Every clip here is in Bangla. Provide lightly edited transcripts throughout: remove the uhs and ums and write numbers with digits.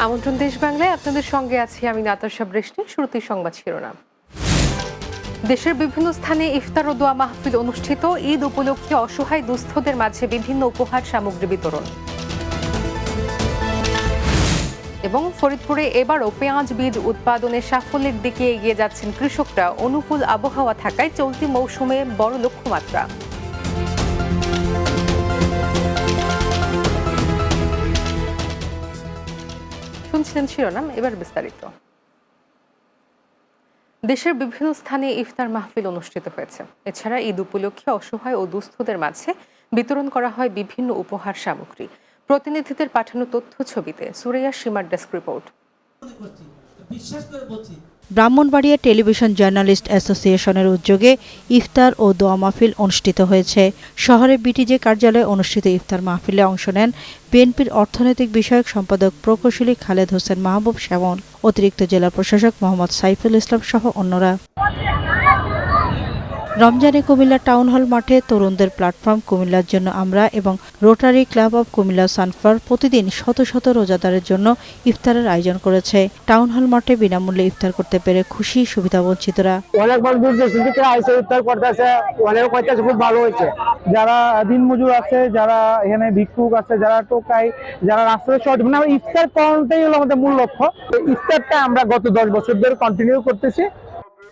আমন্ত্রণ দেশ বাংলায়, আপনাদের সঙ্গে আছি আমি নাতাশা বৃষ্টি। শুরুতেই সংবাদ শিরোনাম। দেশের বিভিন্ন স্থানে ইফতার ও দোয়া মাহফিল অনুষ্ঠিত। ঈদ উপলক্ষে অসহায় দুস্থদের মাঝে বিভিন্ন উপহার সামগ্রী বিতরণ। এবং ফরিদপুরে এবারও পেঁয়াজ বীজ উৎপাদনের সাফল্যের দিকে এগিয়ে যাচ্ছেন কৃষকরা। অনুকূল আবহাওয়া থাকায় চলতি মৌসুমে বড় লক্ষ্যমাত্রা। শুনছিলেন শিরোনাম, এবার বিস্তারিত। দেশের বিভিন্ন স্থানে ইফতার মাহফিল অনুষ্ঠিত হয়েছে। এছাড়া ঈদ উপলক্ষে অসহায় ও দুস্থদের মাঝে বিতরণ করা হয় বিভিন্ন উপহার সামগ্রী। প্রতিনিধিদের পাঠানো তথ্য ছবিতে সুরাইয়া সীমার desk report. Brahmanbaria television journalist অ্যাসোসিয়েশনের উদ্যোগে ইফতার ও দোয়া মাহফিল অনুষ্ঠিত হয়েছে। শহরে বিটিজে কার্যালয়ে অনুষ্ঠিত ইফতার মাহফিলে অংশ নেন বিএনপির অর্থনৈতিক বিষয়ক সম্পাদক প্রকৌশলী খালেদ হোসেন মাহবুব শ্যামল, অতিরিক্ত জেলা প্রশাসক মোহাম্মদ সাইফুল ইসলাম সহ অন্যরা। রমজানে কুমিল্লা টাউন হল মাঠে তরুণদের প্ল্যাটফর্ম কুমিল্লার জন্য আমরা এবং rotary club of Comilla sunflower প্রতিদিন শত শত রোজাদারের জন্য ইফতারের আয়োজন করেছে। টাউন হল মাঠে বিনামূল্যে ইফতার করতে পেরে খুশি সুবিধাবঞ্চিতরা। অনেক মানুষ ইফতার করতেছে, অনেক কইতেছে খুব ভালো হয়েছে। যারা দিনমজুর আছে, যারা এখানে ভিক্ষুক আছে, যারা টোকাই, যারা রাস্তায় শর্ট, মানে ইফতার করানোটাই হলো আমাদের মূল লক্ষ্য। ইফতারটা আমরা গত 10 বছর ধরে কন্টিনিউ করতেছি।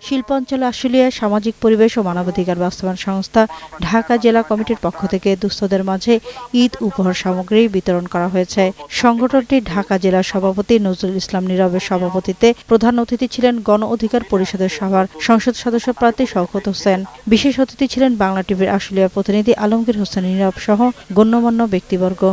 শিল্পাঞ্চল আশুলিয়ায় সামাজিক পরিবেশ ও মানবাধিকার বাস্তবায়ন সংস্থা ঢাকা জেলা কমিটির পক্ষ থেকে দুস্থদের মাঝে ঈদ উপহার সামগ্রী বিতরণ করা হয়েছে। সংগঠনটির ঢাকা জেলার সভাপতি নজরুল ইসলাম নীরবের সভাপতিত্বে প্রধান অতিথি ছিলেন গণ অধিকার পরিষদের সভার সংসদ সদস্য প্রার্থী শওকত হোসেন। বিশেষ অতিথি ছিলেন বাংলা টিভির আশুলিয়া প্রতিনিধি আলমগীর হোসেন নীরব সহ গণ্যমান্য ব্যক্তিবর্গ।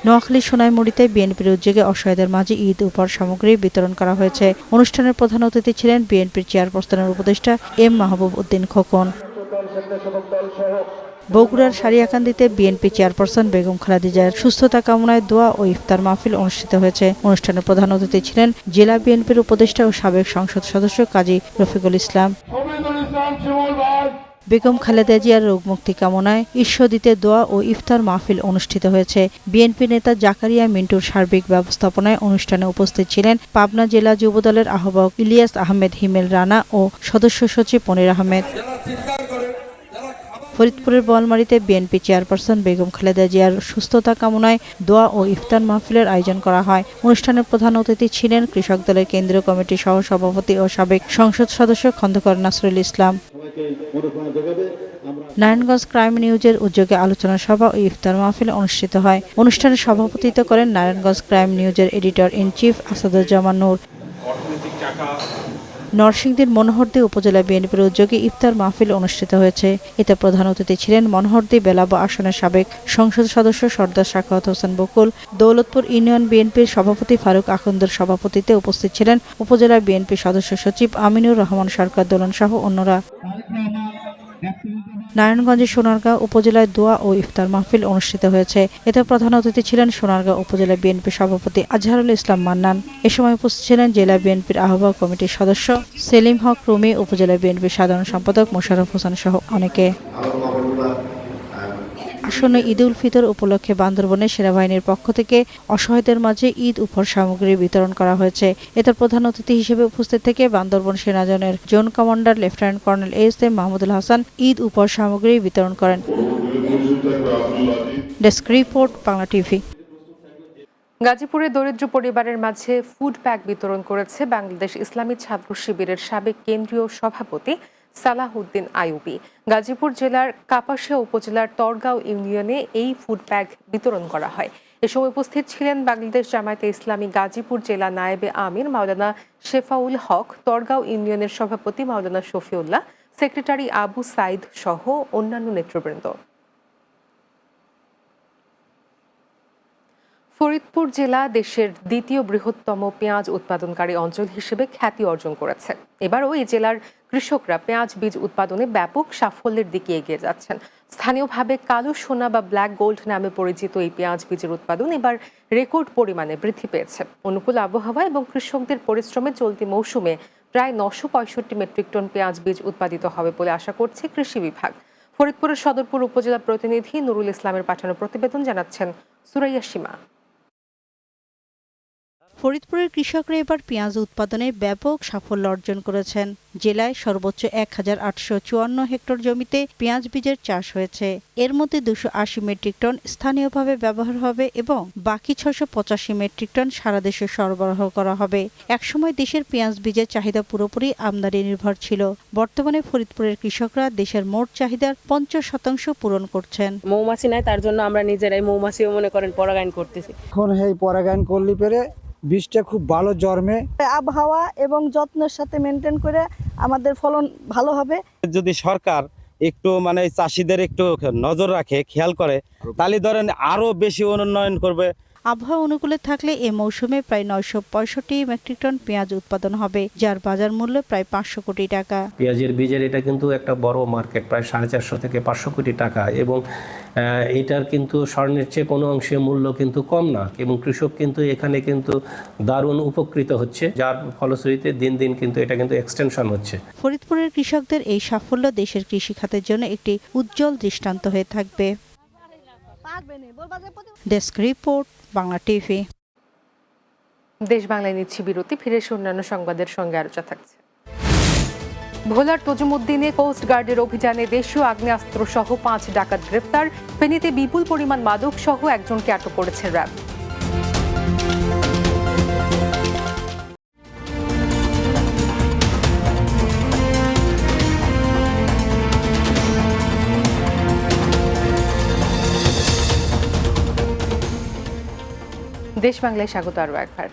নোয়াখালী সোনাইমুড়িতে বিএনপির উদ্যোগে অসহায়দের মাঝে ঈদ উপহার সামগ্রী বিতরণ করা হয়েছে। অনুষ্ঠানের প্রধান অতিথি ছিলেন বিএনপির চেয়ারপারসনের উপদেষ্টা এম মাহবুব উদ্দিন খোকন। বগুড়ার সারিয়াকান্দিতে বিএনপি চেয়ারপারসন বেগম খালেদা জিয়ার সুস্থতা কামনায় দোয়া ও ইফতার মাহফিল অনুষ্ঠিত হয়েছে। অনুষ্ঠানের প্রধান অতিথি ছিলেন জেলা বিএনপির উপদেষ্টা ও সাবেক সংসদ সদস্য কাজী রফিকুল ইসলাম। বেগম খালেদা জিয়ার রোগমুক্তি কামনায় ঈশ্বরদীতে দোয়া ও ইফতার মাহফিল অনুষ্ঠিত হয়েছে। বিএনপি নেতা জাকারিয়া মিন্টুর সার্বিক ব্যবস্থাপনায় অনুষ্ঠানে উপস্থিত ছিলেন পাবনা জেলা যুবদলের আহ্বায়ক ইলিয়াস আহমেদ হিমেল রানা ও সদস্য সচিব মনির আহমেদ। ফরিদপুরের বোয়ালমারীতে বিএনপি চেয়ারপারসন বেগম খালেদা জিয়ার সুস্থতা কামনায় দোয়া ও ইফতার মাহফিলের আয়োজন করা হয়। অনুষ্ঠানের প্রধান অতিথি ছিলেন কৃষক দলের কেন্দ্রীয় কমিটির সহ সভাপতি ও সাবেক সংসদ সদস্য খন্দকার নাসরুল ইসলাম। নারায়ণগঞ্জ ক্রাইম নিউজের উদ্যোগে আলোচনা সভা ও ইফতার মাহফিল অনুষ্ঠিত হয়। অনুষ্ঠানে সভাপতিত্ব করেন নারায়ণগঞ্জ ক্রাইম নিউজের editor in chief Asaduzzaman Noor. নরসিংদীর মনোহরদী উপজেলা বিএনপির উদ্যোগে ইফতার মাহফিল অনুষ্ঠিত হয়েছে। এতে প্রধান অতিথি ছিলেন মনোহরদী বেলাবো আসনের সাবেক সংসদ সদস্য সর্দার সাখাওয়াত হোসেন বকুল। দৌলতপুর ইউনিয়ন বিএনপির সভাপতি ফারুক আখন্দের সভাপতিত্বে উপস্থিত ছিলেন উপজেলা বিএনপি সদস্য সচিব আমিনুর রহমান সরকার দোলন সহ অন্যরা। নারায়ণগঞ্জের সোনারগাঁও উপজেলায় দোয়া ও ইফতার মাহফিল অনুষ্ঠিত হয়েছে। এতে প্রধান অতিথি ছিলেন সোনারগাঁও উপজেলা বিএনপি সভাপতি আজহারুল ইসলাম মান্নান। এ সময় উপস্থিত ছিলেন জেলা বিএনপির আহ্বায়ক কমিটির সদস্য সেলিম হক রুমি, উপজেলা বিএনপির সাধারণ সম্পাদক মোশাররফ হোসেন সহ অনেকে। আসন্ন ঈদ উল ফিতর উপলক্ষে বান্দরবনে সেনাবাহিনীর পক্ষ থেকে অসহায়দের মাঝে ঈদ উপহার সামগ্রী বিতরণ করা হয়েছে। এতে প্রধান অতিথি হিসেবে উপস্থিত থেকে বান্দরবন সেনাজনের zone commander lieutenant colonel S M. Mahmudul Hasan Eid উপহার সামগ্রী বিতরণ করেন। Desk report, Bangla TV. গাজীপুরে দরিদ্র পরিবারের মাঝে ফুড প্যাক বিতরণ করেছে বাংলাদেশ ইসলামী ছাত্র শিবিরের সাবেক কেন্দ্রীয় সভাপতি সালাহউদ্দিন আইয়ুবী। গাজীপুর জেলার কাপাসিয়া উপজেলার তরগাঁও ইউনিয়নে এই ফুড প্যাক বিতরণ করা হয়। এ সময় উপস্থিত ছিলেন বাংলাদেশ জামায়াতে ইসলামী গাজীপুর জেলা নায়েবে আমির মাওলানা শেফাউল হক, তরগাঁও ইউনিয়নের সভাপতি মাওলানা শফিউল্লাহ, সেক্রেটারি আবু সাইদ সহ অন্যান্য নেতৃবৃন্দ। ফরিদপুর জেলা দেশের দ্বিতীয় বৃহত্তম পেঁয়াজ উৎপাদনকারী অঞ্চল হিসেবে খ্যাতি অর্জন করেছে। এবারও এই জেলার কৃষকরা পেঁয়াজ বীজ উৎপাদনে ব্যাপক সাফল্যের দিকে এগিয়ে যাচ্ছেন। স্থানীয়ভাবে কালো সোনা বা ব্ল্যাক গোল্ড নামে পরিচিত এই পেঁয়াজ বীজের উৎপাদন এবার রেকর্ড পরিমাণে বৃদ্ধি পেয়েছে। অনুকূল আবহাওয়া এবং কৃষকদের পরিশ্রমে চলতি মৌসুমে প্রায় 965 মেট্রিক টন পেঁয়াজ বীজ উৎপাদিত হবে বলে আশা করছে কৃষি বিভাগ। ফরিদপুরের সদরপুর উপজেলা প্রতিনিধি নুরুল ইসলামের পাঠানো প্রতিবেদন জানাচ্ছেন সুরাইয়া সীমা। ফরিদপুরের কৃষকরা এবার পেঁয়াজ উৎপাদনে ব্যাপক সাফল্য অর্জন করেছেন। জেলায় সর্বোচ্চ ১,৮৫৪ হেক্টর জমিতে পেঁয়াজ বীজের চাষ হয়েছে। এর মধ্যে ২৮০ মেট্রিক টন স্থানীয়ভাবে ব্যবহার হবে এবং বাকি ৬৮৫ মেট্রিক টন সারা দেশে সরবরাহ করা হবে। একসময় দেশের পেঁয়াজ বীজের চাহিদা পুরোপুরি আমদানি নির্ভর ছিল। বর্তমানে ফরিদপুরের কৃষকরা দেশের মোট চাহিদার ৫০% পূরণ করছেন। মৌমাছি নাই, তার জন্য আমরা নিজেরাই মৌমাছিও মনে করেন পরাগায়ন করতেছি। এখন এই পরাগায়ন করলি পেরে বীজটা খুব ভালো জন্মে। আবহাওয়া এবং যত্নের সাথে মেনটেন করে আমাদের ফলন ভালো হবে। যদি সরকার একটু মানে চাষিদের একটু নজর রাখে, খেয়াল করে, তাহলে ধরেন আরো বেশি উন্নয়ন করবে। আবহাওয়া অনুকূলে থাকলে এ মৌসুমে প্রায় ৯৬৫ মেট্রিক টন পেঁয়াজ উৎপাদন হবে, যার বাজার মূল্য প্রায় ৫০০ কোটি টাকা। পেঁয়াজের বীজের এটা কিন্তু একটা বড় মার্কেট, প্রায় 450 থেকে 500 কোটি টাকা, এবং এটার কিন্তু স্বর্ণের চেয়ে কোনো অংশে মূল্য কিন্তু কম না, এবং কৃষক কিন্তু এখানে কিন্তু দারুণ উপকৃত হচ্ছে, যার ফলশ্রুতিতে দিন দিন কিন্তু এটা কিন্তু এক্সটেনশন হচ্ছে। ফরিদপুরের কৃষকদের এই সাফল্য দেশের কৃষি খাতের জন্য একটি উজ্জ্বল দৃষ্টান্ত হয়ে থাকবে। Desk report, Bangla TV. দেশ বাংলায় নিচ্ছি বিরতি, ফিরে এসে অন্যান্য সংবাদের সঙ্গে আলোচনা থাকছে। ভোলার তজুমুদ্দিনে কোস্ট গার্ডের অভিযানে দেশীয় আগ্নেয়াস্ত্র সহ ৫ ডাকাত গ্রেফতার। ফেনীতে বিপুল পরিমাণ মাদক সহ একজনকে আটক করেছে র্যাব। দেশ বাংলায় স্বাগত আরও একবার।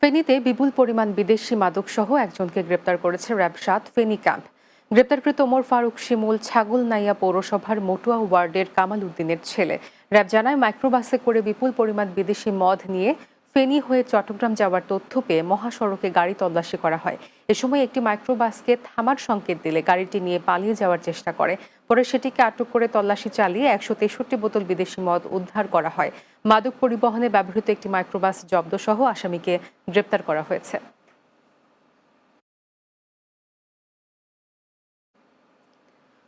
ফেনীতে বিপুল পরিমাণ বিদেশি মাদক সহ একজনকে গ্রেপ্তার করেছে র্যাব ৭ ফেনী ক্যাম্প। গ্রেপ্তারকৃত ওমর ফারুক শিমুল ছাগলনাইয়া পৌরসভার মটুয়া ওয়ার্ডের কামাল উদ্দিনের ছেলে। র্যাব জানায়, মাইক্রোবাসে করে বিপুল পরিমাণ বিদেশি মদ নিয়ে ফেনী হয়ে চট্টগ্রাম যাওয়ার তথ্য পেয়ে মহাসড়কে গাড়ি তল্লাশি করা হয়। এ সময় একটি মাইক্রোবাসকে থামার সংকেত দিলে গাড়িটি নিয়ে পালিয়ে যাওয়ার চেষ্টা করে। পরে সেটিকে আটক করে তল্লাশি চালিয়ে ১৬৩ বোতল বিদেশি মদ উদ্ধার করা হয়। মাদক পরিবহনে ব্যবহৃত একটি মাইক্রোবাস জব্দ সহ আসামিকে গ্রেপ্তার করা হয়েছে।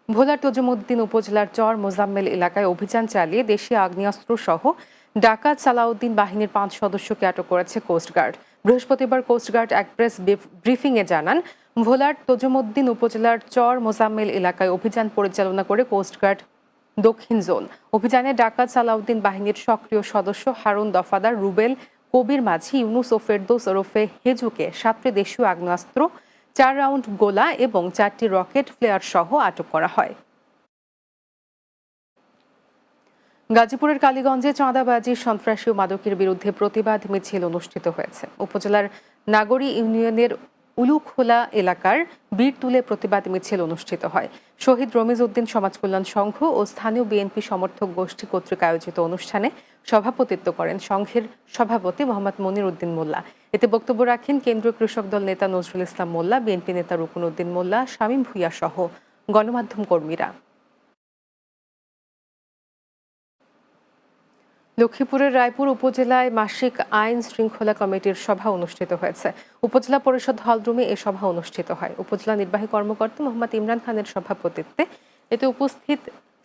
ভোলার তজুমুদ্দিন উপজেলার চর মোজাম্মেল এলাকায় অভিযান চালিয়ে দেশীয় আগ্নেয়াস্ত্র সহ ডাকাত সালাউদ্দিন বাহিনীর ৫ সদস্যকে আটক করেছে কোস্টগার্ড। বৃহস্পতিবার কোস্টগার্ড এক প্রেস ব্রিফিংয়ে জানান, ভোলার তজুমুদ্দিন উপজেলার চর মোজাম্মেল এলাকায় অভিযান পরিচালনা করে কোস্টগার্ড দক্ষিণ জোন। অভিযানে ডাকাত সালাউদ্দিন বাহিনীর সক্রিয় সদস্য হারুন দফাদার, রুবেল, কবির মাঝি, ইউনুস ও ফেরদৌস ওরফে হেজুকে ৭টি দেশীয় আগ্নেয়াস্ত্র, ৪ রাউন্ড গোলা এবং ৪টি রকেট ফ্লেয়ার সহ আটক করা হয়। গাজীপুরের কালীগঞ্জে চাঁদাবাজি, সন্ত্রাসী ও মাদকের বিরুদ্ধে প্রতিবাদ মিছিল অনুষ্ঠিত হয়েছে। উপজেলার নাগরী ইউনিয়নের উলুখোলা এলাকার বীরতুলে প্রতিবাদ মিছিল অনুষ্ঠিত হয়। শহীদ রমিজ উদ্দিন সমাজ কল্যাণ সংঘ ও স্থানীয় বিএনপি সমর্থক গোষ্ঠী কর্তৃক আয়োজিত অনুষ্ঠানে সভাপতিত্ব করেন সংঘের সভাপতি মোহাম্মদ মনির উদ্দিন মোল্লা। এতে বক্তব্য রাখেন কেন্দ্রীয় কৃষক দল নেতা নজরুল ইসলাম মোল্লা, বিএনপি নেতা রুকন উদ্দিন মোল্লা, শামীম ভুইয়া সহ গণমাধ্যম কর্মীরা। লক্ষ্মীপুরের রায়পুর উপজেলায় মাসিক আইন শৃঙ্খলা কমিটির সভা অনুষ্ঠিত হয়েছে। উপজেলা পরিষদ হলরুমে এ সভা অনুষ্ঠিত হয়। উপজেলা নির্বাহী কর্মকর্তা মোহাম্মদ ইমরান খানের সভাপতিত্বে এতে উপস্থিত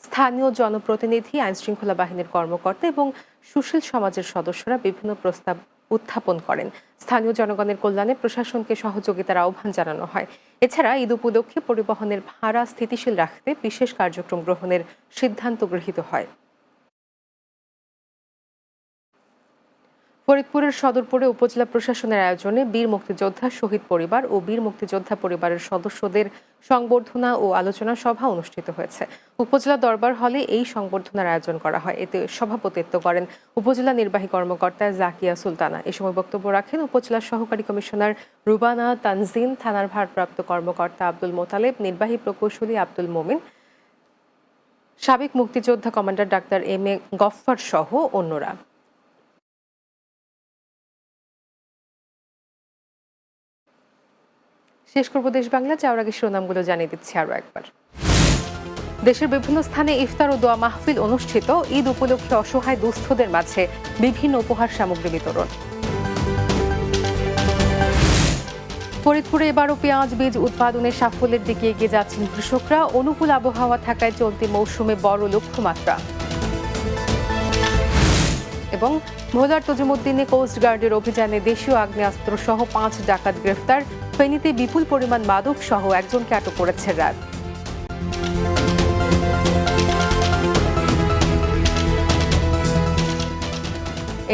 স্থানীয় জনপ্রতিনিধি, আইন শৃঙ্খলা বাহিনীর কর্মকর্তা এবং সুশীল সমাজের সদস্যরা বিভিন্ন প্রস্তাব উত্থাপন করেন। স্থানীয় জনগণের কল্যাণে প্রশাসনকে সহযোগিতার আহ্বান জানানো হয়। এছাড়া ঈদ উপলক্ষে পরিবহনের ভাড়া স্থিতিশীল রাখতে বিশেষ কার্যক্রম গ্রহণের সিদ্ধান্ত গৃহীত হয়। ফরিদপুরের সদরপুরে উপজেলা প্রশাসনের আয়োজনে বীর মুক্তিযোদ্ধা শহীদ পরিবার ও বীর মুক্তিযোদ্ধা পরিবারের সদস্যদের সংবর্ধনা ও আলোচনা সভা অনুষ্ঠিত হয়েছে। উপজেলা দরবার হলে এই সংবর্ধনার আয়োজন করা হয়। এতে সভাপতিত্ব করেন উপজেলা নির্বাহী কর্মকর্তা জাকিয়া সুলতানা। এ সময় বক্তব্য রাখেন উপজেলার সহকারী কমিশনার রুবানা তানজিন, থানার ভারপ্রাপ্ত কর্মকর্তা আব্দুল মোতালেব, নির্বাহী প্রকৌশলী আব্দুল মোমিন, সাবেক মুক্তিযোদ্ধা commander doctor M A Gaffar সহ অন্যরা। শেষ করব দেশ বাংলা, যাওয়ার আগে শিরোনামগুলো জানিয়ে দিচ্ছি আরও একবার। দেশের বিভিন্ন স্থানে ইফতার ও দোয়া মাহফিল অনুষ্ঠিত। ঈদ উপলক্ষে অসহায় দুস্থদের মাঝে বিভিন্ন উপহার সামগ্রী বিতরণ। ফরিদপুরে এবারও পেঁয়াজ বীজ উৎপাদনের সাফল্যের দিকে এগিয়ে যাচ্ছেন কৃষকরা। অনুকূল আবহাওয়া থাকায় চলতি মৌসুমে বড় লক্ষ্যমাত্রা। এবং ভোলার তজিমুদ্দিনে কোস্ট গার্ডের অভিযানে দেশীয় আগ্নেয়াস্ত্র সহ ৫ ডাকাত গ্রেফতার। ফেনীতে বিপুল পরিমাণ মাদক সহ একজনকে আটক করেছে র্যাব।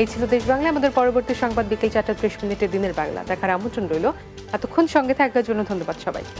এই ছিল দেশ বাংলা। আমাদের পরবর্তী সংবাদ বিকেল ৪টা ৩০ মিনিটে দিনের বাংলা দেখার আমন্ত্রণ রইল। এতক্ষণ সঙ্গে থাকার জন্য ধন্যবাদ সবাইকে।